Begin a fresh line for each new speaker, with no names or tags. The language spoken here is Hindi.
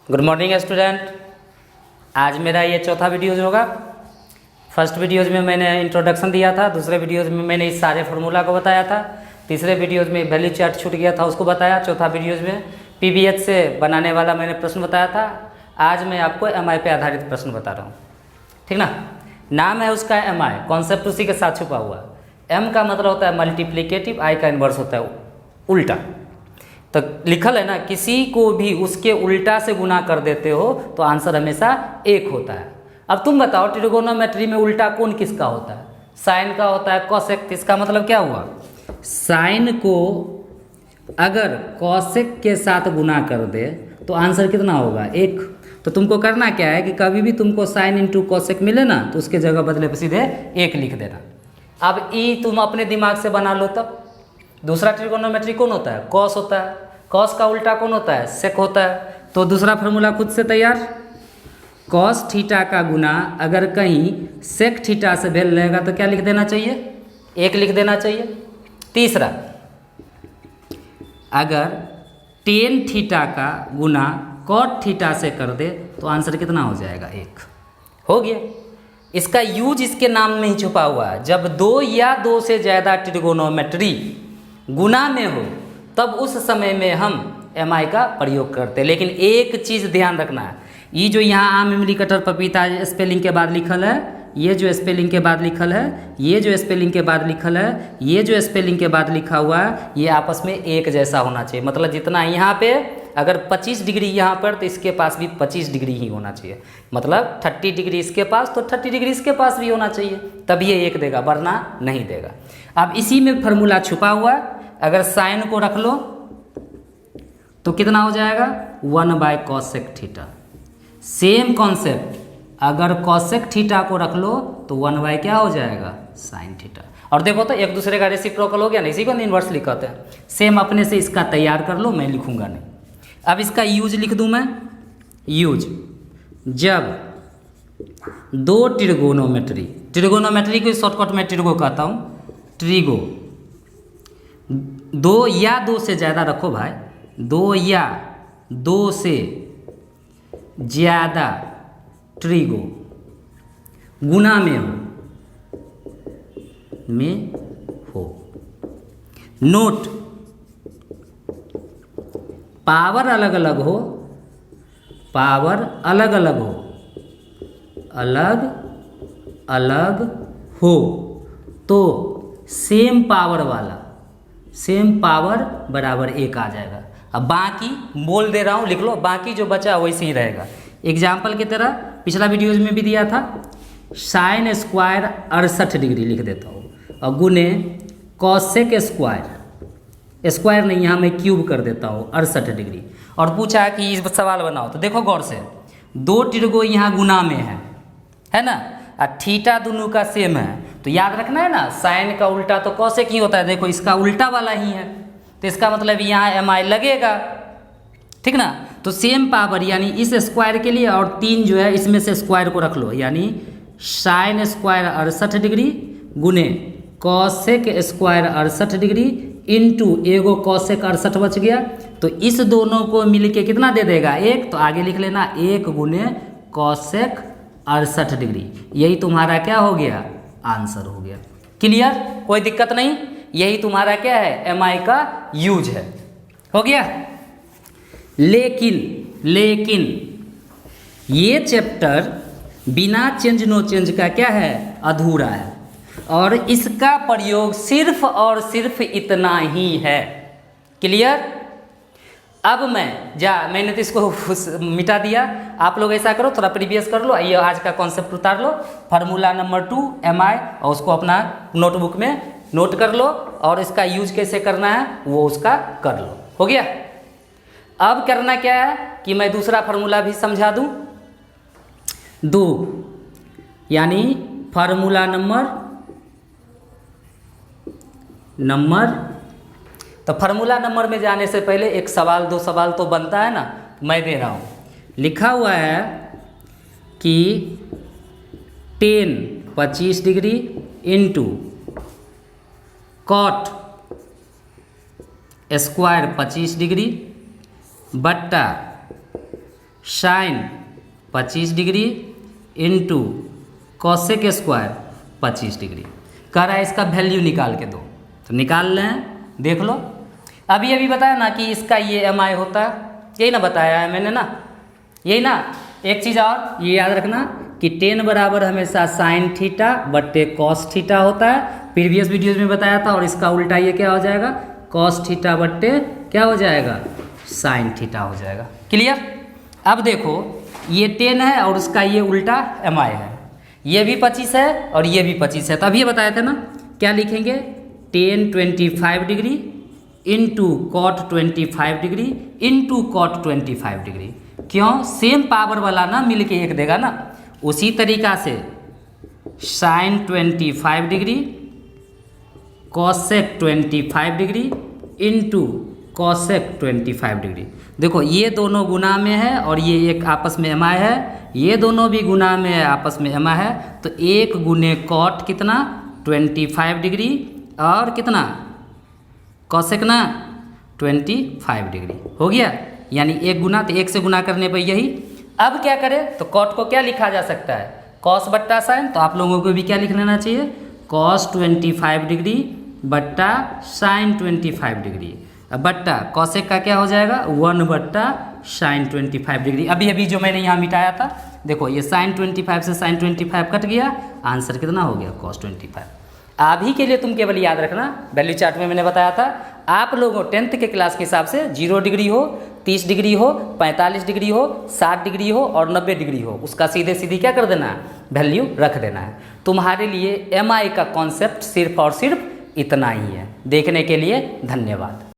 Good morning student. आज मेरा ये चौथा वीडियोज़ होगा। फर्स्ट वीडियोज़ में मैंने इंट्रोडक्शन दिया था, दूसरे वीडियोज़ में मैंने इस सारे फार्मूला को बताया था, तीसरे वीडियोज़ में वैल्यू चार्ट छूट गया था उसको बताया, चौथा वीडियोज़ में पीवीएच से बनाने वाला मैंने प्रश्न बताया था। आज मैं आपको एमआई पे आधारित प्रश्न बता रहा हूँ, ठीक ना। नाम है उसका एमआई, कॉन्सेप्ट उसी के साथ छुपा हुआ है। एम का मतलब होता है मल्टीप्लिकेटिव, आई का इन्वर्स होता है उल्टा। तो लिखल है ना, किसी को भी उसके उल्टा से गुना कर देते हो तो आंसर हमेशा एक होता है। अब तुम बताओ ट्रिगोनोमेट्री में उल्टा कौन किसका होता है? साइन का होता है, कोसेक। इसका मतलब क्या हुआ? साइन को अगर कोसेक के साथ गुना कर दे तो आंसर कितना होगा? एक। तो तुमको करना क्या है कि कभी भी तुमको साइन इंटू कोसेक मिले ना तो उसके जगह बदले पर सीधे एक लिख देना। अब ई तुम अपने दिमाग से बना लो। तब दूसरा ट्रिगोनोमेट्री कौन होता है? कॉस होता है। कॉस का उल्टा कौन होता है? सेक होता है। तो दूसरा फार्मूला खुद से तैयार। कॉस थीटा का गुना अगर कहीं सेक थीटा से भेल रहेगा तो क्या लिख देना चाहिए? एक लिख देना चाहिए। तीसरा, अगर टेन थीटा का गुना कॉट थीटा से कर दे तो आंसर कितना हो जाएगा? एक। हो गया। इसका यूज इसके नाम में ही छुपा हुआ है। जब दो या दो से ज़्यादा ट्रिगोनोमेट्री गुना में हो तब उस समय में हम एमआई का प्रयोग करते हैं। लेकिन एक चीज़ ध्यान रखना है, ये जो यहाँ आम, इमली, कटहल, पपीता स्पेलिंग के बाद लिखल है, ये जो स्पेलिंग के बाद लिखल है, ये जो स्पेलिंग के बाद लिखल है, ये जो स्पेलिंग के बाद लिखा हुआ है, ये आपस में एक जैसा होना चाहिए। मतलब जितना यहाँ पे अगर 25 डिग्री यहाँ पर तो इसके पास भी 25 डिग्री ही होना चाहिए। मतलब 30 डिग्री इसके पास तो 30 डिग्री इसके पास भी होना चाहिए, तब ये एक देगा, वरना नहीं देगा। अब इसी में फार्मूला छुपा हुआ है। अगर साइन को रख लो तो कितना हो जाएगा? 1/cosec theta. सेम कॉन्सेप्ट, अगर cosec थीटा को रख लो तो 1 क्या हो जाएगा? sin theta. और देखो तो एक दूसरे का रेसिप्रोकल हो गया ना, इसी को इन्वर्स लिखते हैं। सेम अपने से इसका तैयार कर लो, मैं लिखूंगा नहीं। अब इसका यूज लिख दूं मैं। यूज, जब दो ट्रिगोनोमेट्री, ट्रिगोनोमेट्री को शॉर्टकट में ट्रिगो कहता हूँ, ट्रिगो, दो या दो से ज़्यादा रखो भाई, दो या दो से ज़्यादा ट्रिगो गुना में हो। नोट, पावर अलग अलग हो, पावर अलग अलग हो, अलग अलग हो तो सेम पावर वाला, सेम पावर बराबर एक आ जाएगा। अब बाकी बोल दे रहा हूँ, लिख लो, बाकी जो बचा वैसे ही रहेगा। एग्जाम्पल की तरह पिछला वीडियोज में भी दिया था, साइन स्क्वायर 68 डिग्री लिख देता हूँ और गुने कॉसेक स्क्वायर, स्क्वायर नहीं यहाँ मैं क्यूब कर देता हूँ 68 डिग्री। और पूछा कि इस सवाल बनाओ, तो देखो गौर से, दो ट्रिगो यहाँ गुना में है ना, और थीटा दोनों का सेम है। तो याद रखना है ना, साइन का उल्टा तो कॉसेक ही होता है। देखो इसका उल्टा वाला ही है, तो इसका मतलब यहाँ एमआई लगेगा, ठीक ना। तो सेम पावर यानी इस स्क्वायर के लिए, और तीन जो है इसमें से स्क्वायर को रख लो, यानी साइन स्क्वायर 68 डिग्री गुने कॉसेक स्क्वायर 68 डिग्री इंटू एगो कॉसेक 68 बच गया। तो इस दोनों को मिलके कितना दे देगा? एक। तो आगे लिख लेना, एक गुने कॉसेक 68 डिग्री। यही तुम्हारा क्या हो गया? आंसर हो गया। क्लियर? कोई दिक्कत नहीं। यही तुम्हारा क्या है? एमआई का यूज है। हो गया। लेकिन ये चैप्टर बिना चेंज नो चेंज का क्या है? अधूरा है। और इसका प्रयोग सिर्फ और सिर्फ इतना ही है। क्लियर? अब मैंने तो इसको मिटा दिया। आप लोग ऐसा करो, थोड़ा प्रीवियस कर लो, ये आज का कॉन्सेप्ट उतार लो, फार्मूला नंबर 2 एमआई, और उसको अपना नोटबुक में नोट कर लो, और इसका यूज कैसे करना है वो उसका कर लो। हो गया। अब करना क्या है कि मैं दूसरा फार्मूला भी समझा दूं। 2 यानी फार्मूला नंबर तो फार्मूला नंबर में जाने से पहले एक सवाल, दो सवाल तो बनता है ना, मैं दे रहा हूँ। लिखा हुआ है कि 10 25 degree into cot square 25 degree बट्टा sine 25 degree into cosec square 25 degree. कह रहा है इसका वैल्यू निकाल के दो, तो निकाल लें, देख लो। अभी बताया ना कि इसका ये एम आई होता है, यही ना बताया है मैंने ना, यही ना। एक चीज़ और ये याद रखना कि टेन बराबर हमेशा साइन थीटा बट्टे कॉस थीटा होता है, प्रीवियस वीडियोज में बताया था। और इसका उल्टा ये क्या हो जाएगा, कॉस थीटा बट्टे क्या हो जाएगा, साइन थीटा हो जाएगा। क्लियर। अब देखो ये 10 है और उसका ये उल्टा एम आई है, ये भी 25 है और ये भी 25 है। तभी बताया था ना, क्या लिखेंगे, ten 25 degree into cot 25 degree into cot 25 degree. क्यों, सेम पावर वाला ना मिल के एक देगा ना। उसी तरीका से sine 25 degree cosec 25 degree into cosec 25 degree. देखो ये दोनों गुना में है और ये एक आपस में एम आई है, ये दोनों भी गुना में है, आपस में एम आई है। तो एक गुने कॉट कितना 25 डिग्री और कितना कॉसेक ना 25 डिग्री हो गया। यानी एक गुना, तो एक से गुना करने पर यही। अब क्या करें, तो कॉट को क्या लिखा जा सकता है, कॉस बट्टा साइन। तो आप लोगों को भी क्या लिख लेना चाहिए, कॉस 25 डिग्री बट्टा साइन 25 डिग्री बट्टा कॉसेक का क्या हो जाएगा 1 बट्टा साइन 25 डिग्री। अभी जो मैंने यहाँ मिटाया था, देखो ये साइन 25 से साइन 25 कट गया, आंसर कितना हो गया कॉस 25। अभी के लिए तुम केवल याद रखना, वैल्यू चार्ट में मैंने बताया था, आप लोगों 10th के क्लास के हिसाब से 0 डिग्री हो, 30 डिग्री हो, 45 डिग्री हो, 60 डिग्री हो और 90 डिग्री हो, उसका सीधे सीधी क्या कर देना है, वैल्यू रख देना है। तुम्हारे लिए एम आई का कॉन्सेप्ट सिर्फ और सिर्फ इतना ही है। देखने के लिए धन्यवाद।